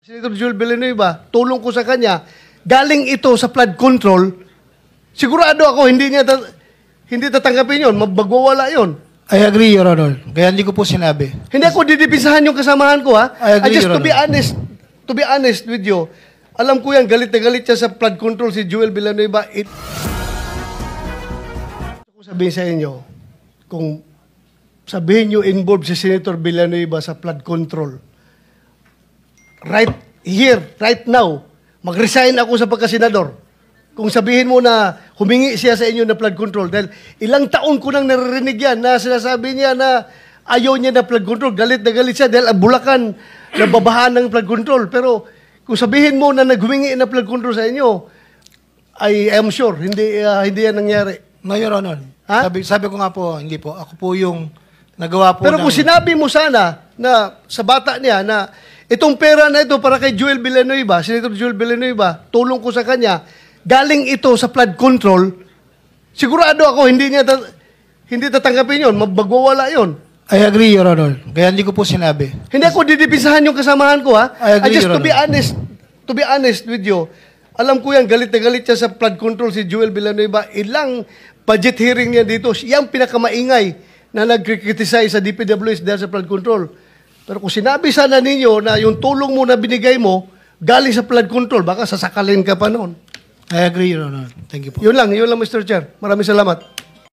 Senator Joel Villanueva, tulong ko sa kanya, galing ito sa flood control, sigurado ako hindi tatanggapin yun, magwawala yun. I agree, Your Honor. Kaya hindi ko po sinabi. Hindi ako didipisahan yung kasamahan ko, ha? I agree, Just Your to be honest with you, alam ko yan, galit na galit siya sa flood control si Joel Villanueva. Ako sabihin sa inyo, kung sabihin nyo involved si Senator Villanueva sa flood control, right here, right now, mag-resign ako sa pagkasenador. Kung sabihin mo na humingi siya sa inyo na flood control, dahil ilang taon ko nang naririnig yan na sinasabi niya na ayaw niya na flood control, galit na galit siya dahil ang Bulacan nababahan ng flood control. Pero kung sabihin mo na naghumingi na flood control sa inyo, I am sure, hindi yan nangyari. No, Your Honor. Ha? Sabi ko nga po, hindi po. Ako po yung nagawa po Pero kung sinabi mo sana na sa bata niya na itong pera na ito para kay Joel Villanueva, Senator Joel Villanueva, tulong ko sa kanya, galing ito sa flood control, sigurado ako hindi tatanggapin yun, magwawala yun. I agree, Your Honor. Kaya hindi ko po sinabi. Hindi ako didipisahan yung kasamahan ko, ha? I agree, Just Your to be honest with you, alam ko yan, galit na galit siya sa flood control si Joel Villanueva. Ilang budget hearing niya dito, siyang pinakamaingay na nag-criticize sa DPWH dahil sa flood control. Pero kung sinabi sana ninyo na yung tulong mo na binigay mo, galing sa flood control, baka sasakalin ka pa noon. I agree, Your Honor. Thank you po. Yun lang, Mr. Chair. Maraming salamat.